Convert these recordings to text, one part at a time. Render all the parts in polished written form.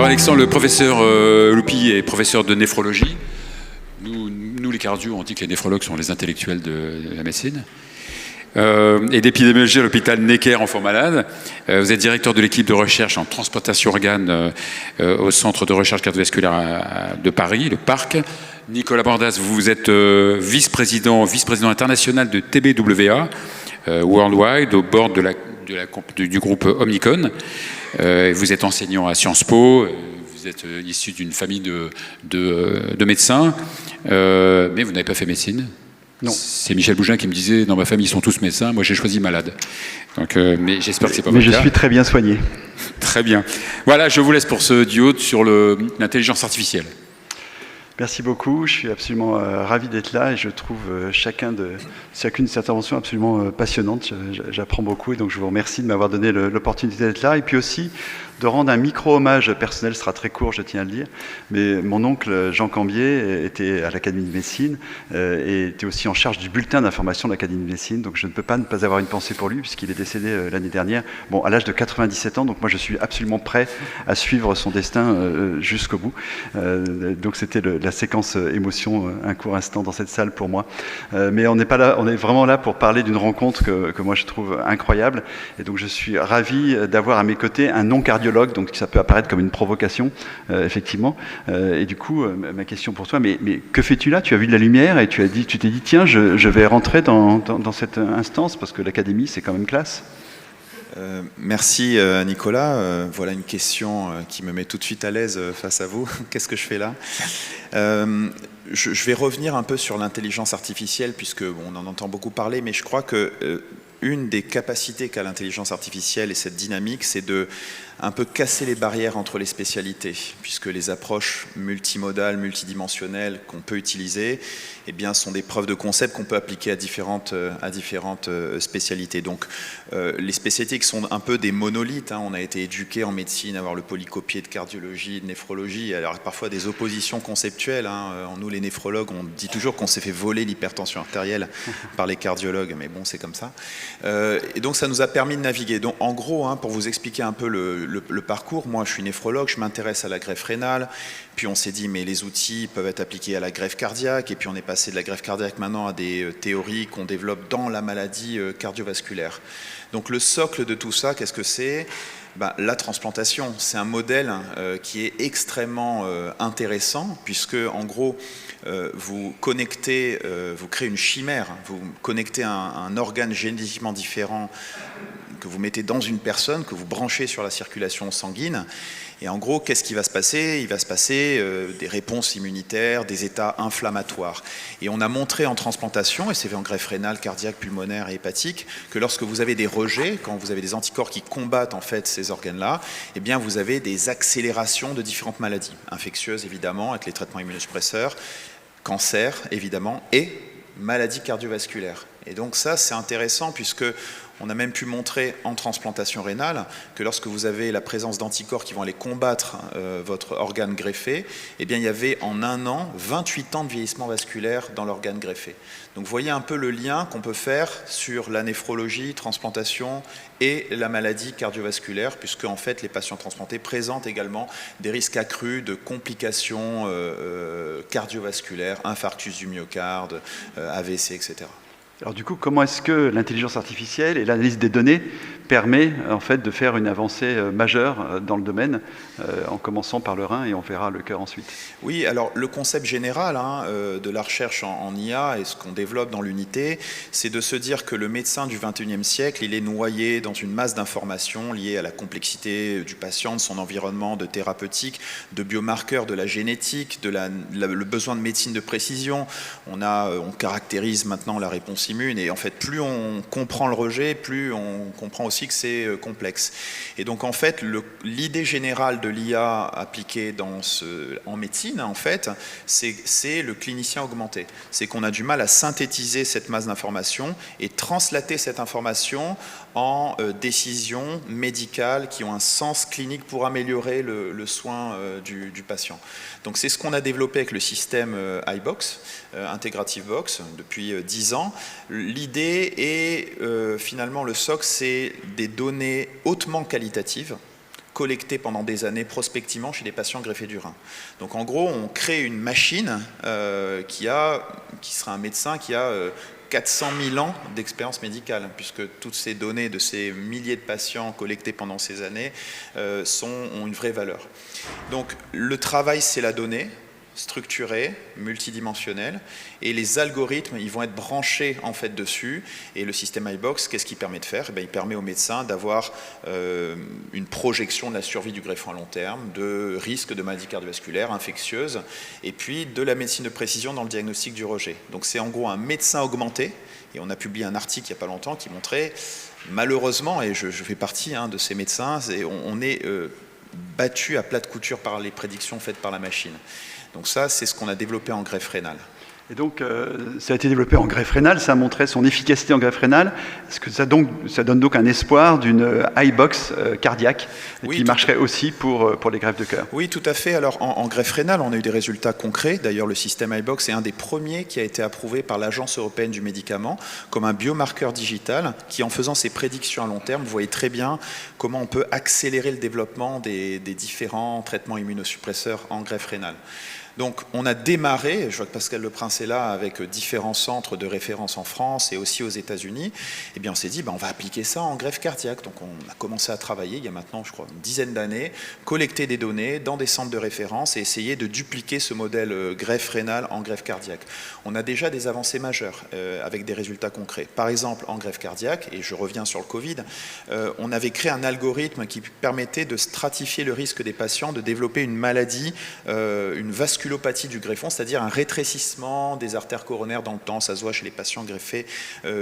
Alexandre, le professeur Loupi est professeur de néphrologie. Nous, les cardios, on dit que les néphrologues sont les intellectuels de la médecine. Et d'épidémiologie à l'hôpital Necker en Font-Malade. Vous êtes directeur de l'équipe de recherche en transplantation organes au centre de recherche cardiovasculaire de Paris, le PARC. Nicolas Bordas, vous êtes vice-président international de TBWA Worldwide, au bord du groupe Omnicon. Vous êtes enseignant à Sciences Po. Vous êtes issu d'une famille de médecins, mais vous n'avez pas fait médecine. Non. C'est Michel Bougin qui me disait, dans ma famille, ils sont tous médecins, moi j'ai choisi malade. Donc, mais j'espère que c'est pas votre cas. Mais je suis très bien soigné. Très bien. Voilà, je vous laisse pour ce duo sur l'intelligence artificielle. Merci beaucoup, je suis absolument ravi d'être là et je trouve chacune de ces interventions absolument passionnante. J'apprends beaucoup et donc je vous remercie de m'avoir donné l'opportunité d'être là et puis aussi de rendre un micro-hommage personnel, ce sera très court, je tiens à le dire, mais mon oncle Jean Cambier était à l'Académie de médecine et était aussi en charge du bulletin d'information de l'Académie de médecine, donc je ne peux pas ne pas avoir une pensée pour lui puisqu'il est décédé l'année dernière, bon, à l'âge de 97 ans, donc moi je suis absolument prêt à suivre son destin jusqu'au bout. Donc c'était la séquence émotion, un court instant dans cette salle pour moi. Mais on n'est pas là, on est vraiment là pour parler d'une rencontre que moi je trouve incroyable, et donc je suis ravi d'avoir à mes côtés un non-cardiologue, donc ça peut apparaître comme une provocation, effectivement. Et du coup, ma question pour toi, mais que fais-tu là? Tu as vu de la lumière et tu t'es dit, tiens, je vais rentrer dans cette instance, parce que l'académie, c'est quand même classe. Merci Nicolas. Voilà une question qui me met tout de suite à l'aise face à vous. Qu'est-ce que je fais là? Je vais revenir un peu sur l'intelligence artificielle, puisque on en entend beaucoup parler, mais je crois que une des capacités qu'a l'intelligence artificielle et cette dynamique, c'est de un peu casser les barrières entre les spécialités, puisque les approches multimodales, multidimensionnelles qu'on peut utiliser, eh bien, sont des preuves de concept qu'on peut appliquer à différentes spécialités. Donc, les spécialités qui sont un peu des monolithes, hein, on a été éduqués en médecine à avoir le polycopié de cardiologie, de néphrologie, alors parfois des oppositions conceptuelles. Hein. Nous, les néphrologues, on dit toujours qu'on s'est fait voler l'hypertension artérielle par les cardiologues, mais bon, c'est comme ça. Et donc, ça nous a permis de naviguer. Donc, en gros, hein, pour vous expliquer un peu le parcours, moi, je suis néphrologue, je m'intéresse à la greffe rénale, puis on s'est dit, mais les outils peuvent être appliqués à la greffe cardiaque, et puis on est passé de la greffe cardiaque maintenant à des théories qu'on développe dans la maladie cardiovasculaire. Donc le socle de tout ça, qu'est-ce que c'est? La transplantation, c'est un modèle qui est extrêmement intéressant, puisque en gros, vous connectez, vous créez une chimère, vous connectez un organe génétiquement différent que vous mettez dans une personne, que vous branchez sur la circulation sanguine. Et en gros, qu'est-ce qui va se passer? Il va se passer des réponses immunitaires, des états inflammatoires. Et on a montré en transplantation, et c'est fait en greffe rénale, cardiaque, pulmonaire et hépatique, que lorsque vous avez des rejets, quand vous avez des anticorps qui combattent en fait ces organes-là, eh bien vous avez des accélérations de différentes maladies, infectieuses évidemment, avec les traitements immunosuppresseurs, cancer évidemment, et maladies cardiovasculaires. Et donc ça, c'est intéressant puisque on a même pu montrer en transplantation rénale que lorsque vous avez la présence d'anticorps qui vont aller combattre votre organe greffé, eh bien, il y avait en 1 an 28 ans de vieillissement vasculaire dans l'organe greffé. Donc vous voyez un peu le lien qu'on peut faire sur la néphrologie, transplantation et la maladie cardiovasculaire, puisque en fait les patients transplantés présentent également des risques accrus de complications cardiovasculaires, infarctus du myocarde, AVC, etc. Alors du coup, comment est-ce que l'intelligence artificielle et l'analyse des données permet en fait de faire une avancée majeure dans le domaine, en commençant par le rein et on verra le cœur ensuite? Oui, alors le concept général de la recherche en IA et ce qu'on développe dans l'unité, c'est de se dire que le médecin du XXIe siècle, il est noyé dans une masse d'informations liées à la complexité du patient, de son environnement, de thérapeutique, de biomarqueurs, de la génétique, le besoin de médecine de précision. On caractérise maintenant la réponse immune et en fait, plus on comprend le rejet, plus on comprend aussi que c'est complexe. Et donc en fait, l'idée générale de l'IA appliquée en médecine, en fait, c'est le clinicien augmenté. C'est qu'on a du mal à synthétiser cette masse d'informations et translater cette information en décisions médicales qui ont un sens clinique pour améliorer le soin du patient. Donc c'est ce qu'on a développé avec le système iBox, Integrative Box, depuis 10 ans. L'idée est finalement le socle, c'est des données hautement qualitatives collectées pendant des années prospectivement chez les patients greffés du rein. Donc en gros, on crée une machine qui sera un médecin qui a 400 000 ans d'expérience médicale, puisque toutes ces données de ces milliers de patients collectés pendant ces années ont une vraie valeur. Donc le travail, c'est la donnée structurée, multidimensionnelle, et les algorithmes, ils vont être branchés en fait dessus, et le système iBox, qu'est-ce qu'il permet de faire? Il permet au médecin d'avoir une projection de la survie du greffon à long terme, de risque de maladies cardiovasculaires, infectieuses, et puis de la médecine de précision dans le diagnostic du rejet. Donc c'est en gros un médecin augmenté, et on a publié un article il n'y a pas longtemps qui montrait, malheureusement, et je fais partie de ces médecins, on est battu à plat de couture par les prédictions faites par la machine. Donc ça, c'est ce qu'on a développé en greffe rénale. Et donc, ça a été développé en greffe rénale, ça a montré son efficacité en greffe rénale. Est-ce que ça donne donc un espoir d'une iBox cardiaque qui marcherait aussi pour les greffes de cœur? Oui, tout à fait. Alors, en greffe rénale, on a eu des résultats concrets. D'ailleurs, le système iBox est un des premiers qui a été approuvé par l'Agence européenne du médicament comme un biomarqueur digital qui, en faisant ses prédictions à long terme, vous voyez très bien comment on peut accélérer le développement des différents traitements immunosuppresseurs en greffe rénale. Donc on a démarré, je vois que Pascal Leprince est là, avec différents centres de référence en France et aussi aux États-Unis. Et bien on s'est dit, on va appliquer ça en greffe cardiaque. Donc on a commencé à travailler, il y a maintenant, je crois, une dizaine d'années, collecter des données dans des centres de référence et essayer de dupliquer ce modèle greffe rénale en greffe cardiaque. On a déjà des avancées majeures avec des résultats concrets. Par exemple, en greffe cardiaque, et je reviens sur le Covid, on avait créé un algorithme qui permettait de stratifier le risque des patients de développer une maladie, une vasculopathie du greffon, c'est-à-dire un rétrécissement des artères coronaires dans le temps. Ça se voit chez les patients greffés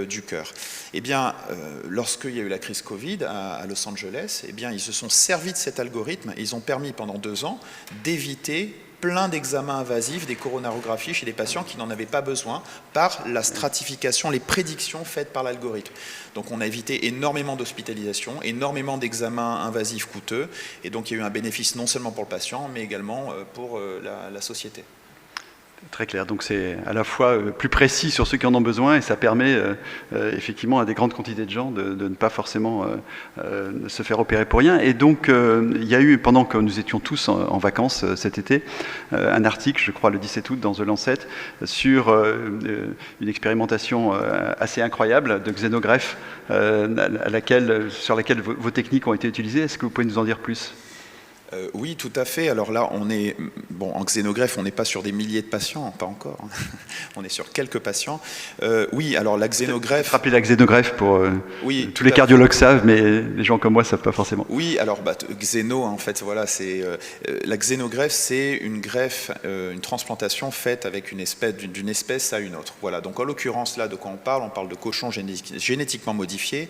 du cœur. Eh bien, lorsqu'il y a eu la crise Covid à Los Angeles, eh bien, ils se sont servis de cet algorithme et ils ont permis pendant 2 ans d'éviter plein d'examens invasifs, des coronarographies chez des patients qui n'en avaient pas besoin par la stratification, les prédictions faites par l'algorithme. Donc on a évité énormément d'hospitalisations, énormément d'examens invasifs coûteux, et donc il y a eu un bénéfice non seulement pour le patient, mais également pour la société. Très clair, donc c'est à la fois plus précis sur ceux qui en ont besoin et ça permet effectivement à des grandes quantités de gens de ne pas forcément se faire opérer pour rien. Et donc il y a eu, pendant que nous étions tous en vacances cet été, un article, je crois le 17 août dans The Lancet, sur une expérimentation assez incroyable de xénogreffe sur laquelle vos techniques ont été utilisées. Est-ce que vous pouvez nous en dire plus ? Oui, tout à fait. Alors là, en xénogreffe, on n'est pas sur des milliers de patients, pas encore. On est sur quelques patients. Oui, alors la xénogreffe... Rappelez la xénogreffe pour... tous les cardiologues savent, mais les gens comme moi ne savent pas forcément. Oui, alors xéno, en fait, voilà, la xénogreffe, c'est une greffe, une transplantation faite avec d'une espèce à une autre. Voilà, donc en l'occurrence, là, de quoi on parle de cochons génétiquement modifiés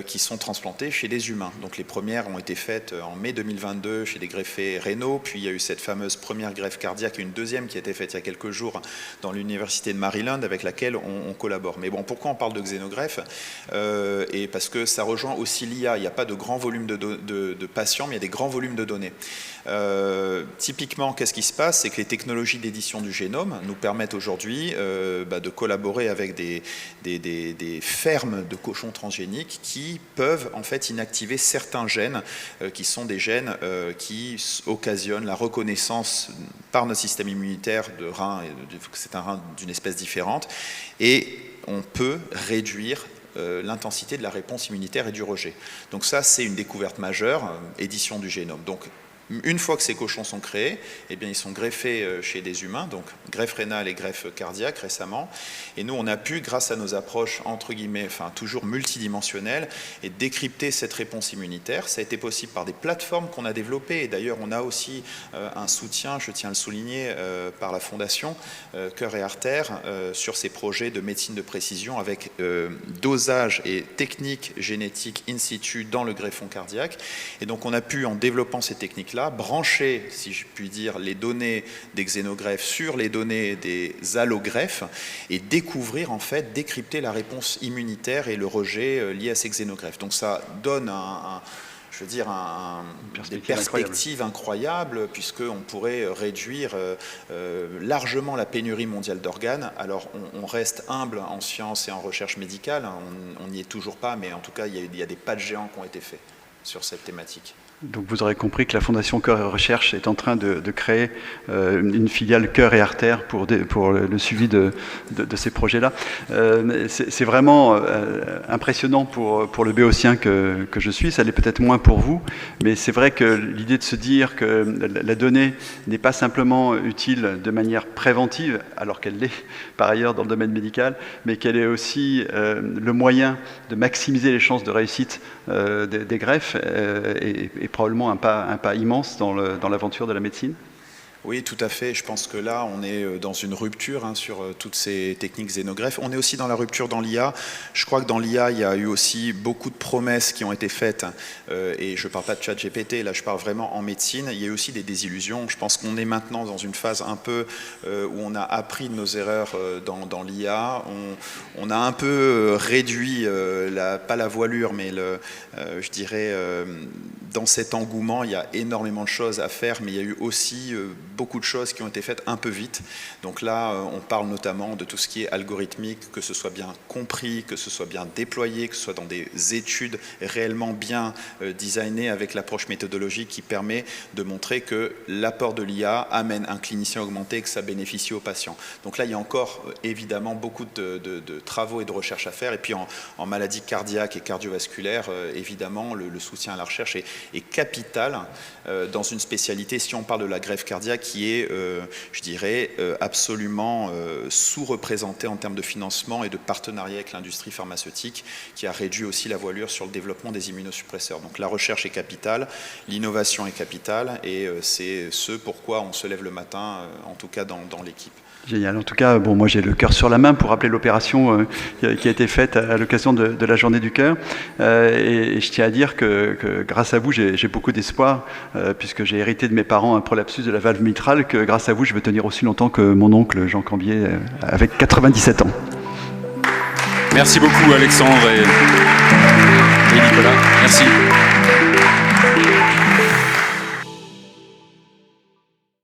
qui sont transplantés chez des humains. Donc les premières ont été faites en mai 2022 chez des greffés rénaux, puis il y a eu cette fameuse première greffe cardiaque et une deuxième qui a été faite il y a quelques jours dans l'université de Maryland avec laquelle on collabore. Mais bon, pourquoi on parle de xénogreffe et parce que ça rejoint aussi l'IA. Il n'y a pas de grand volume de patients, mais il y a des grands volumes de données. Typiquement, qu'est-ce qui se passe? C'est que les technologies d'édition du génome nous permettent aujourd'hui de collaborer avec des fermes de cochons transgéniques qui peuvent en fait inactiver certains gènes qui sont des gènes qui occasionnent la reconnaissance par notre système immunitaire de rein, c'est un rein d'une espèce différente, et on peut réduire l'intensité de la réponse immunitaire et du rejet. Donc ça, c'est une découverte majeure, édition du génome. Donc, une fois que ces cochons sont créés, eh bien, ils sont greffés chez des humains, donc greffe rénale et greffe cardiaque récemment. Et nous, on a pu, grâce à nos approches, entre guillemets, toujours multidimensionnelles, et décrypter cette réponse immunitaire. Ça a été possible par des plateformes qu'on a développées. Et d'ailleurs, on a aussi un soutien, je tiens à le souligner, par la Fondation Cœur et Artères sur ces projets de médecine de précision avec dosage et techniques génétiques in situ dans le greffon cardiaque. Et donc, on a pu, en développant ces techniques-là, brancher, si je puis dire, les données des xénogreffes sur les données des allogreffes et découvrir, en fait, décrypter la réponse immunitaire et le rejet lié à ces xénogreffes. Donc ça donne des perspectives incroyables puisqu'on pourrait réduire largement la pénurie mondiale d'organes. Alors on reste humble en sciences et en recherche médicale, on n'y est toujours pas, mais en tout cas il y a des pas de géants qui ont été faits sur cette thématique. Donc vous aurez compris que la Fondation Cœur et Recherche est en train de créer une filiale Cœur et Artères pour le suivi de ces projets-là. C'est vraiment impressionnant pour le béotien que je suis, ça l'est peut-être moins pour vous, mais c'est vrai que l'idée de se dire que la donnée n'est pas simplement utile de manière préventive, alors qu'elle l'est par ailleurs dans le domaine médical, mais qu'elle est aussi le moyen de maximiser les chances de réussite des greffes et probablement un pas immense dans l'aventure de la médecine. Oui, tout à fait. Je pense que là, on est dans une rupture sur toutes ces techniques xénogreffes. On est aussi dans la rupture dans l'IA. Je crois que dans l'IA, il y a eu aussi beaucoup de promesses qui ont été faites. Et je ne parle pas de ChatGPT, là je parle vraiment en médecine. Il y a eu aussi des désillusions. Je pense qu'on est maintenant dans une phase un peu où on a appris de nos erreurs dans l'IA. On a un peu réduit, pas la voilure, mais je dirais, dans cet engouement, il y a énormément de choses à faire, mais il y a eu aussi beaucoup de choses qui ont été faites un peu vite. Donc là, on parle notamment de tout ce qui est algorithmique, que ce soit bien compris, que ce soit bien déployé, que ce soit dans des études réellement bien designées avec l'approche méthodologique qui permet de montrer que l'apport de l'IA amène un clinicien augmenté et que ça bénéficie aux patients. Donc là, il y a encore évidemment beaucoup de travaux et de recherches à faire. Et puis en maladie cardiaque et cardiovasculaire, évidemment, le soutien à la recherche est capital dans une spécialité, si on parle de la greffe cardiaque, qui est, je dirais, absolument sous-représentée en termes de financement et de partenariat avec l'industrie pharmaceutique, qui a réduit aussi la voilure sur le développement des immunosuppresseurs. Donc la recherche est capitale, l'innovation est capitale, et c'est ce pourquoi on se lève le matin, en tout cas dans l'équipe. Génial. En tout cas, bon, moi j'ai le cœur sur la main pour rappeler l'opération qui a été faite à l'occasion de la journée du cœur. Et je tiens à dire que grâce à vous, j'ai beaucoup d'espoir, puisque j'ai hérité de mes parents un prolapsus de la valve mitrale, que grâce à vous, je vais tenir aussi longtemps que mon oncle Jean Cambier, avec 97 ans. Merci beaucoup Alexandre et Nicolas. Merci.